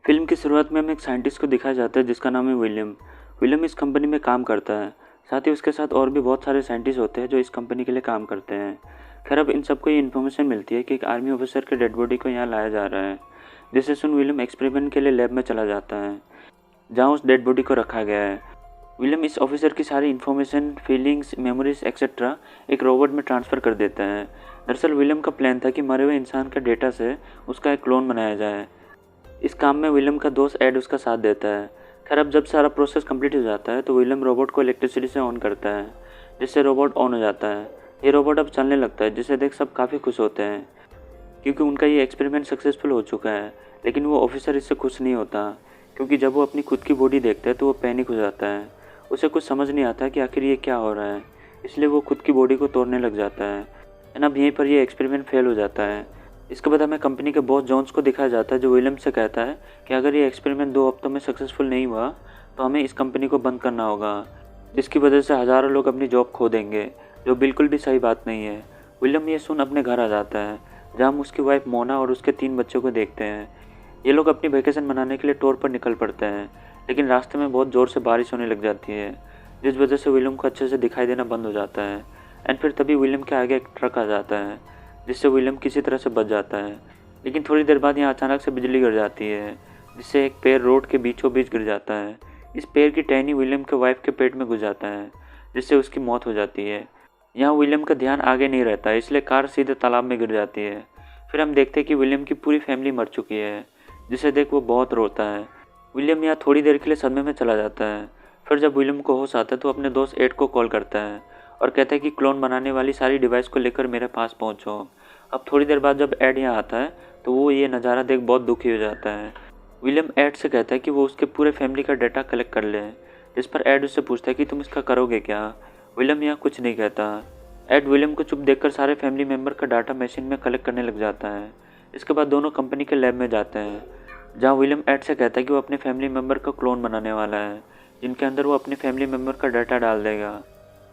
Film की शुरुआत में हमें एक साइंटिस्ट को दिखाया जाता है जिसका नाम है विलियम। विलियम इस कंपनी में काम करता है। साथ ही उसके साथ और भी बहुत सारे साइंटिस्ट होते हैं जो इस कंपनी के लिए काम करते हैं। खैर अब इन सबको ये इन्फॉर्मेशन मिलती है कि एक आर्मी ऑफिसर के डेड बॉडी को यहाँ लाया जा रहा है, जिसे सुन विलियम एक्सपेरिमेंट के लिए लैब में चला जाता है जहाँ उस डेड बॉडी को रखा गया है। विलियम इस ऑफिसर की सारी इन्फॉर्मेशन, फीलिंग्स, मेमोरीज एक्सेट्रा एक रोबोट में ट्रांसफ़र कर देता है। दरअसल विलियम का प्लान था कि मरे हुए इंसान के डेटा से उसका एक क्लोन बनाया जाए। इस काम में विलियम का दोस्त एड उसका साथ देता है। खैर अब जब सारा प्रोसेस कंप्लीट हो जाता है तो विलियम रोबोट को इलेक्ट्रिसिटी से ऑन करता है, जिससे रोबोट ऑन हो जाता है। ये रोबोट अब चलने लगता है, जिसे देख सब काफ़ी खुश होते हैं क्योंकि उनका ये एक्सपेरिमेंट सक्सेसफुल हो चुका है। लेकिन वो ऑफिसर इससे खुश नहीं होता, क्योंकि जब वो अपनी खुद की बॉडी देखता है तो वो पैनिक हो जाता है। उसे कुछ समझ नहीं आता कि आखिर ये क्या हो रहा है, इसलिए वो खुद की बॉडी को तोड़ने लग जाता है। एंड अब यहीं पर ये एक्सपेरिमेंट फेल हो जाता है। इसके बाद हमें कंपनी के बॉस जॉन्स को दिखाया जाता है, जो विलियम से कहता है कि अगर ये एक्सपेरिमेंट 2 हफ्तों में सक्सेसफुल नहीं हुआ तो हमें इस कंपनी को बंद करना होगा, जिसकी वजह से हज़ारों लोग अपनी जॉब खो देंगे, जो बिल्कुल भी सही बात नहीं है। विलियम ये सुन अपने घर आ जाता है, जहाँ हम उसकी वाइफ मोना और उसके 3 बच्चों को देखते हैं। ये लोग अपनी वेकेशन मनाने के लिए टूर पर निकल पड़ते हैं, लेकिन रास्ते में बहुत ज़ोर से बारिश होने लग जाती है, जिस वजह से विलियम को अच्छे से दिखाई देना बंद हो जाता है। एंड फिर तभी विलियम के आगे एक ट्रक आ जाता है, जिससे विलियम किसी तरह से बच जाता है। लेकिन थोड़ी देर बाद यहाँ अचानक से बिजली गिर जाती है, जिससे एक पेड़ रोड के बीचों बीच गिर जाता है। इस पेड़ की टहनी विलियम के वाइफ के पेट में घुस जाता है, जिससे उसकी मौत हो जाती है। यहाँ विलियम का ध्यान आगे नहीं रहता, इसलिए कार सीधे तालाब में गिर जाती है। फिर हम देखते हैं कि विलियम की पूरी फैमिली मर चुकी है, जिसे देख वो बहुत रोता है। विलियम यहाँ थोड़ी देर के लिए सदमे में चला जाता है। फिर जब विलियम को होश आता है तो अपने दोस्त एड को कॉल करता है और कहता है कि क्लोन बनाने वाली सारी डिवाइस को लेकर मेरे पास पहुँचो। अब थोड़ी देर बाद जब एड यहाँ आता है तो वो ये नज़ारा देख बहुत दुखी हो जाता है। विलियम एड से कहता है कि वो उसके पूरे फैमिली का डाटा कलेक्ट कर ले, जिस पर एड उससे पूछता है कि तुम इसका करोगे क्या। विलियम यहाँ कुछ नहीं कहता। एड विलियम को चुप देखकर सारे फैमिली मेम्बर का डाटा मशीन में कलेक्ट करने लग जाता है। इसके बाद दोनों कंपनी के लैब में जाते हैं, जहाँ विलियम एड से कहता है कि वो अपने फैमिली मेम्बर का क्लोन बनाने वाला है, जिनके अंदर वो अपने फैमिली मेम्बर का डाटा डाल देगा।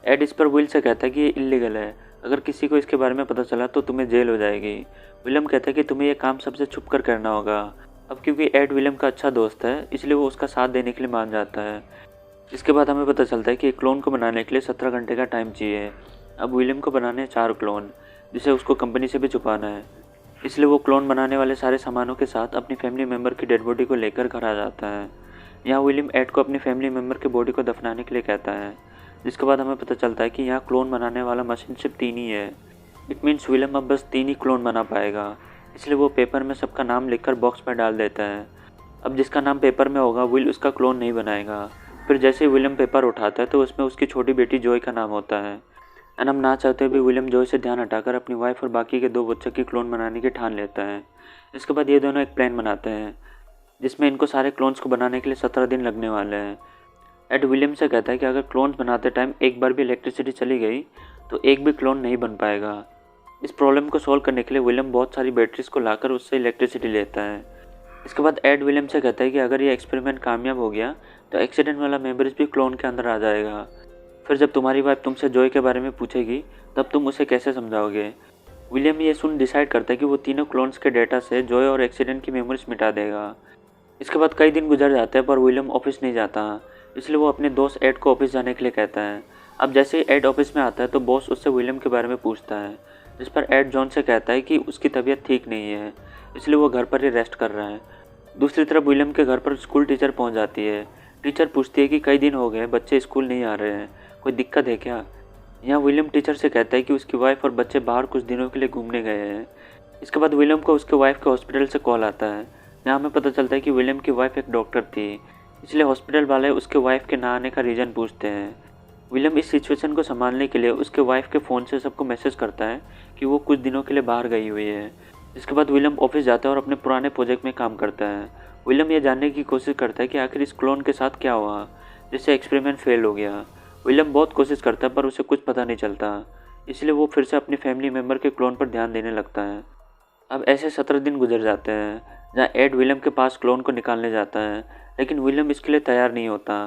एड इस पर विल से कहता है कि ये इलीगल है, अगर किसी को इसके बारे में पता चला तो तुम्हें जेल हो जाएगी। विलियम कहता है कि तुम्हें यह काम सबसे छुप कर करना होगा। अब क्योंकि एड विलियम का अच्छा दोस्त है, इसलिए वो उसका साथ देने के लिए मान जाता है। इसके बाद हमें पता चलता है कि एक क्लोन को बनाने के लिए 17 घंटे का टाइम चाहिए। अब विलियम को बनाने हैं 4 क्लोन, जिसे उसको कंपनी से भी छुपाना है। इसलिए वो क्लोन बनाने वाले सारे सामानों के साथ अपनी फैमिली मेम्बर की डेड बॉडी को लेकर घर आ जाता है। यहाँ विलियम एड को अपनी फैमिली मेम्बर की बॉडी को दफनाने के लिए कहता है, जिसके बाद हमें पता चलता है कि यहाँ क्लोन बनाने वाला मशीन सिर्फ 3 ही है। इट मीन्स विलियम अब बस 3 ही क्लोन बना पाएगा, इसलिए वो पेपर में सबका नाम लिखकर बॉक्स में डाल देता है। अब जिसका नाम पेपर में होगा विल उसका क्लोन नहीं बनाएगा। फिर जैसे ही विलियम पेपर उठाता है तो उसमें उसकी छोटी बेटी जॉय का नाम होता है। एंड हम ना चाहते हुए भी विलियम जॉय से ध्यान हटाकर अपनी वाइफ और बाकी के 2 बच्चों की क्लोन बनाने की ठान लेता है। इसके बाद ये दोनों एक प्लान बनाते हैं, जिसमें इनको सारे क्लोन्स को बनाने के लिए 17 दिन लगने वाले हैं। एड विलियम से कहता है कि अगर क्लोन्स बनाते टाइम एक बार भी इलेक्ट्रिसिटी चली गई तो एक भी क्लोन नहीं बन पाएगा। इस प्रॉब्लम को सॉल्व करने के लिए विलियम बहुत सारी बैटरीज को लाकर उससे इलेक्ट्रिसिटी लेता है। इसके बाद एड विलियम से कहता है कि अगर ये एक्सपेरिमेंट कामयाब हो गया तो एक्सीडेंट वाला मेमोरीज भी क्लोन के अंदर आ जाएगा। फिर जब तुम्हारी वाइफ तुमसे जॉय के बारे में पूछेगी तब तुम उसे कैसे समझाओगे। विलियम ये सुन डिसाइड करता है कि वो तीनों क्लोन्स के डेटा से जॉय और एक्सीडेंट की मेमोरीज मिटा देगा। इसके बाद कई दिन गुजर जाते हैं पर विलियम ऑफिस नहीं जाता, इसलिए वो अपने दोस्त एड को ऑफिस जाने के लिए कहता है। अब जैसे ही एड ऑफिस में आता है तो बॉस उससे विलियम के बारे में पूछता है, जिस पर एड जॉन से कहता है कि उसकी तबीयत ठीक नहीं है, इसलिए वो घर पर ही रेस्ट कर रहा है। दूसरी तरफ विलियम के घर पर स्कूल टीचर पहुंच जाती है। टीचर पूछती है कि कई दिन हो गए बच्चे स्कूल नहीं आ रहे हैं, कोई दिक्कत है क्या। यहाँ विलियम टीचर से कहता है कि उसकी वाइफ और बच्चे बाहर कुछ दिनों के लिए घूमने गए हैं। इसके बाद विलियम को उसके वाइफ के हॉस्पिटल से कॉल आता है। यहाँ हमें पता चलता है कि विलियम की वाइफ एक डॉक्टर थी, इसलिए हॉस्पिटल वाले उसके वाइफ के ना आने का रीज़न पूछते हैं। विलियम इस सिचुएशन को संभालने के लिए उसके वाइफ के फ़ोन से सबको मैसेज करता है कि वो कुछ दिनों के लिए बाहर गई हुई है। जिसके बाद विलियम ऑफिस जाता है और अपने पुराने प्रोजेक्ट में काम करता है। विलियम ये जानने की कोशिश करता है कि आखिर इस क्लोन के साथ क्या हुआ जिससे एक्सपेरिमेंट फेल हो गया। विलियम बहुत कोशिश करता है पर उसे कुछ पता नहीं चलता, इसलिए वो फिर से अपनी फैमिली मेम्बर के क्लोन पर ध्यान देने लगता है। अब ऐसे 17 दिन गुजर जाते हैं, जहाँ एड विलियम के पास क्लोन को निकालने जाता है, लेकिन विलियम इसके लिए तैयार नहीं होता।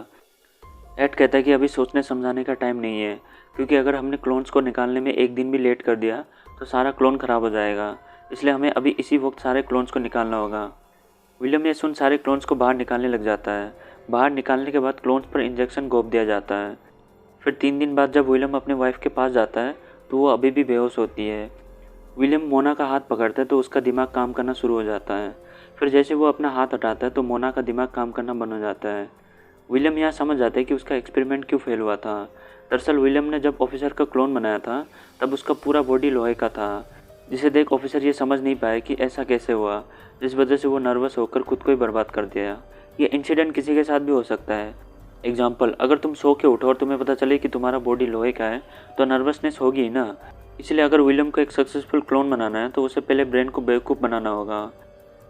एड कहता है कि अभी सोचने समझाने का टाइम नहीं है, क्योंकि अगर हमने क्लोन्स को निकालने में एक दिन भी लेट कर दिया तो सारा क्लोन ख़राब हो जाएगा, इसलिए हमें अभी इसी वक्त सारे क्लोन्स को निकालना होगा। विलियम ये सुन सारे क्लोन्स को बाहर निकालने लग जाता है। बाहर निकालने के बाद क्लोन्स पर इंजेक्शन घोंप दिया जाता है। फिर 3 दिन बाद जब विलियम अपने वाइफ के पास जाता है तो वो अभी भी बेहोश होती है। विलियम मोना का हाथ पकड़ता है तो उसका दिमाग काम करना शुरू हो जाता है। फिर जैसे वो अपना हाथ हटाता है तो मोना का दिमाग काम करना बंद हो जाता है। विलियम यहाँ समझ जाता है कि उसका एक्सपेरिमेंट क्यों फेल हुआ था। दरअसल विलियम ने जब ऑफिसर का क्लोन बनाया था तब उसका पूरा बॉडी लोहे का था, जिसे देख ऑफिसर ये समझ नहीं पाया कि ऐसा कैसे हुआ, जिस वजह से वो नर्वस होकर खुद को ही बर्बाद कर दिया। ये इंसिडेंट किसी के साथ भी हो सकता है। एग्जाम्पल, अगर तुम सो के उठो और तुम्हें पता चले कि तुम्हारा बॉडी लोहे का है तो नर्वसनेस होगी ही ना। इसलिए अगर विलियम को एक सक्सेसफुल क्लोन बनाना है तो उसे पहले ब्रेन को बेवकूफ़ बनाना होगा।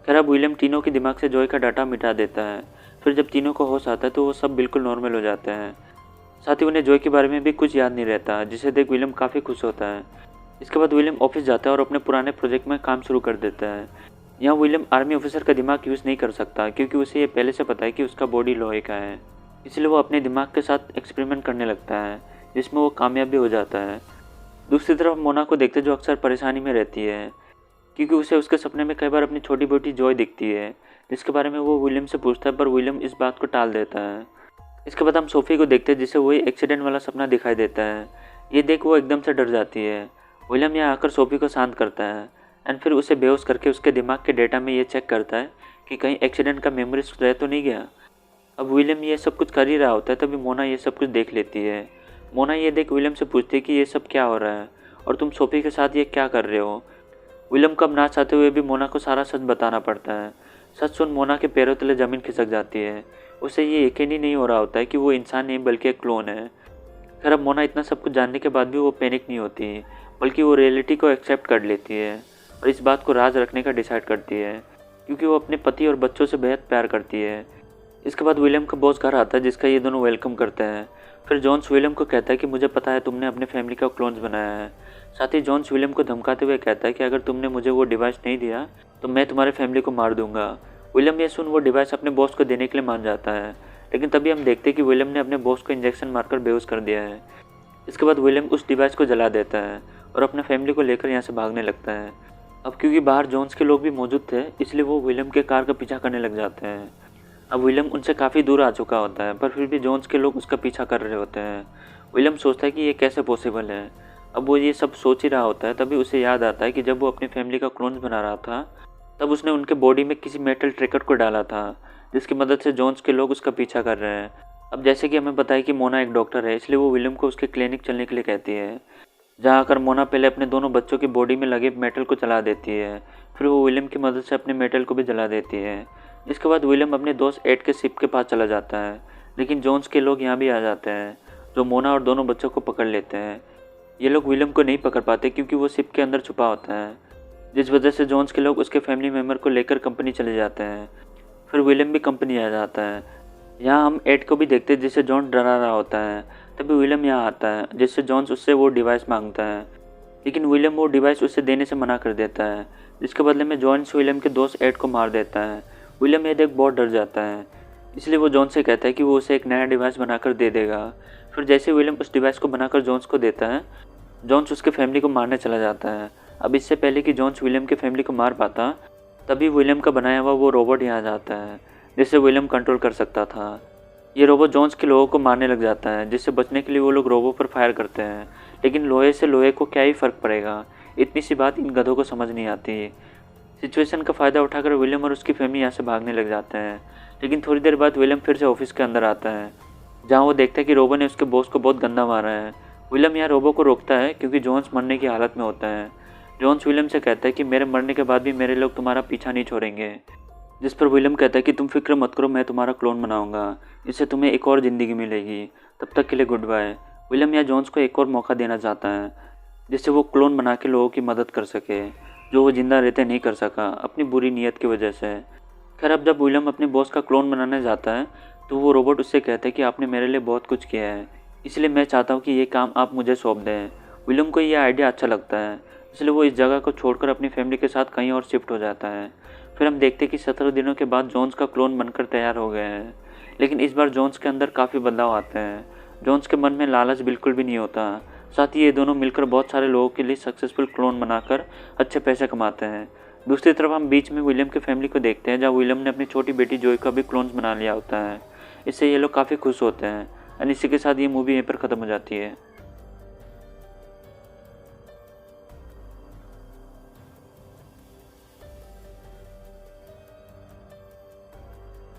खैर अब विलियम तीनों के दिमाग से जॉय का डाटा मिटा देता है। फिर जब तीनों को होश आता है तो वो सब बिल्कुल नॉर्मल हो जाते हैं। साथ ही उन्हें जॉय के बारे में भी कुछ याद नहीं रहता, जिसे देख विलियम काफ़ी खुश होता है। इसके बाद विलियम ऑफिस जाता है और अपने पुराने प्रोजेक्ट में काम शुरू कर देता है। यहाँ विलियम आर्मी ऑफिसर का दिमाग यूज़ नहीं कर सकता क्योंकि उसे ये पहले से पता है कि उसका बॉडी लोहे का है। इसलिए वो अपने दिमाग के साथ एक्सपेरिमेंट करने लगता है, जिसमें वो कामयाब भी हो जाता है। दूसरी तरफ मोना को देखते जो अक्सर परेशानी में रहती है क्योंकि उसे उसके सपने में कई बार अपनी छोटी बेटी जॉय दिखती है, जिसके बारे में वो विलियम से पूछता है पर विलियम इस बात को टाल देता है। इसके बाद हम सोफ़ी को देखते हैं जिसे वही एक्सीडेंट वाला सपना दिखाई देता है। ये देख वो एकदम से डर जाती है। विलियम यहाँ आकर सोफ़ी को शांत करता है एंड फिर उसे बेहोश करके उसके दिमाग के डेटा में ये चेक करता है कि कहीं एक्सीडेंट का मेमोरीज रह तो नहीं गया। अब विलियम ये सब कुछ कर ही रहा होता है तभी मोना ये सब कुछ देख लेती है। मोना ये देख विलियम से पूछती है कि ये सब क्या हो रहा है और तुम सोफ़ी के साथ ये क्या कर रहे हो। विलियम को अब ना चाहते हुए भी मोना को सारा सच बताना पड़ता है। सच सुन मोना के पैरों तले ज़मीन खिसक जाती है। उसे ये यकीन ही नहीं हो रहा होता है कि वो इंसान नहीं बल्कि एक क्लोन है। खैर अब मोना इतना सब कुछ जानने के बाद भी वो पैनिक नहीं होती, बल्कि वो रियलिटी को एक्सेप्ट कर लेती है और इस बात को राज रखने का डिसाइड करती है क्योंकि वो अपने पति और बच्चों से बेहद प्यार करती है। इसके बाद विलियम का बॉस घर आता है जिसका ये दोनों वेलकम करते हैं। फिर जॉन्स विलियम को कहता है कि मुझे पता है तुमने अपने फैमिली का क्लोन्स बनाया है। साथ ही जॉन्स विलियम को धमकाते हुए कहता है कि अगर तुमने मुझे वो डिवाइस नहीं दिया तो मैं तुम्हारे फैमिली को मार दूंगा। विलियम ये सुन वो डिवाइस अपने बॉस को देने के लिए मान जाता है, लेकिन तभी हम देखते हैं कि विलियम ने अपने बॉस को इंजेक्शन मारकर बेहोश कर दिया है। इसके बाद विलियम उस डिवाइस को जला देता है और अपने फैमिली को लेकर यहाँ से भागने लगता है। अब क्योंकि बाहर जॉन्स के लोग भी मौजूद थे इसलिए वो विलियम के कार का पीछा करने लग जाते हैं। अब विलियम उनसे काफ़ी दूर आ चुका होता है पर फिर भी जॉन्स के लोग उसका पीछा कर रहे होते हैं। विलियम सोचता है कि ये कैसे पॉसिबल है। अब वो ये सब सोच ही रहा होता है तभी उसे याद आता है कि जब वो अपनी फैमिली का क्लोन्स बना रहा था तब उसने उनके बॉडी में किसी मेटल ट्रिकर को डाला था, जिसकी मदद से जॉन्स के लोग उसका पीछा कर रहे हैं। अब जैसे कि हमें पता है कि मोना एक डॉक्टर है, इसलिए वो विलियम को उसके क्लिनिक चलने के लिए कहती है, जहाँ आकर मोना पहले अपने दोनों बच्चों की बॉडी में लगे मेटल को जला देती है। फिर वो विलियम की मदद से अपने मेटल को भी जला देती है। इसके बाद विलियम अपने दोस्त एड के शिप के पास चला जाता है, लेकिन जॉन्स के लोग यहाँ भी आ जाते हैं जो मोना और दोनों बच्चों को पकड़ लेते हैं। ये लोग विलियम को नहीं पकड़ पाते क्योंकि वो शिप के अंदर छुपा होता है, जिस वजह से जॉन्स के लोग उसके फैमिली मेम्बर को लेकर कंपनी चले जाते हैं। फिर विलियम भी कंपनी आ जाता है। यहाँ हम एड को भी देखते हैं जिसे जॉन डरा रहा होता है। तभी विलियम यहाँ आता है जिससे जॉन्स उससे वो डिवाइस मांगता है, लेकिन विलियम वो डिवाइस उसे देने से मना कर देता है, जिसके बदले में जॉन्स विलियम के दोस्त एड को मार देता है। विलियम ये देख बहुत डर जाता है, इसलिए वो जॉन से कहता है कि वो उसे एक नया डिवाइस बनाकर दे देगा। फिर जैसे विलियम उस डिवाइस को बनाकर जॉन्स को देता है, जॉन्स उसके फैमिली को मारने चला जाता है। अब इससे पहले कि जॉन्स विलियम के फैमिली को मार पाता तभी विलियम का बनाया हुआ वो रोबोट यहाँ जाता है, जिससे विलियम कंट्रोल कर सकता था। ये रोबोट जॉन्स के लोगों को मारने लग जाता है, जिससे बचने के लिए वो लोग रोबो पर फायर करते हैं, लेकिन लोहे से लोहे को क्या ही फ़र्क पड़ेगा। इतनी सी बात इन गधों को समझ नहीं आती। सिचुएशन का फ़ायदा उठाकर विलियम और उसकी फैमिली यहाँ से भागने लग जाते हैं, लेकिन थोड़ी देर बाद विलियम फिर से ऑफिस के अंदर आता है, जहाँ वो देखता है कि रोबो ने उसके बॉस को बहुत गंदा मारा है। विलियम यहाँ रोबो को रोकता है क्योंकि जॉन्स मरने की हालत में होता है। जॉन्स विलियम से कहता है कि मेरे मरने के बाद भी मेरे लोग तुम्हारा पीछा नहीं छोड़ेंगे, जिस पर विलियम कहता है कि तुम फिक्र मत करो, मैं तुम्हारा क्लोन बनाऊंगा, इससे तुम्हें एक और ज़िंदगी मिलेगी, तब तक के लिए गुड बाय। विलियम यहाँ जॉन्स को एक और मौका देना चाहता है जिससे वो क्लोन बना के लोगों की मदद कर सके जो वो जिंदा रहते नहीं कर सका अपनी बुरी नीयत की वजह से। खैर अब जब विलियम अपने बॉस का क्लोन बनाने जाता है तो वो रोबोट उससे कहता है कि आपने मेरे लिए बहुत कुछ किया है, इसलिए मैं चाहता हूँ कि ये काम आप मुझे सौंप दें। विलियम को ये आइडिया अच्छा लगता है, इसलिए वो इस जगह को छोड़कर अपनी फैमिली के साथ कहीं और शिफ्ट हो जाता है। फिर हम देखते हैं कि 17 दिनों के बाद जॉन्स का क्लोन बनकर तैयार हो गए हैं, लेकिन इस बार जॉन्स के अंदर काफ़ी बदलाव आते हैं। जॉन्स के मन में लालच बिल्कुल भी नहीं होता। साथ ही ये दोनों मिलकर बहुत सारे लोगों के लिए सक्सेसफुल क्लोन बनाकर अच्छे पैसे कमाते हैं। दूसरी तरफ हम बीच में विलियम की फैमिली को देखते हैं, जहाँ विलियम ने अपनी छोटी बेटी जोई का भी क्लोन्स बना लिया होता है। इससे ये लोग काफ़ी खुश होते हैं। एंड इसी के साथ ये मूवी यहीं पर ख़त्म हो जाती है।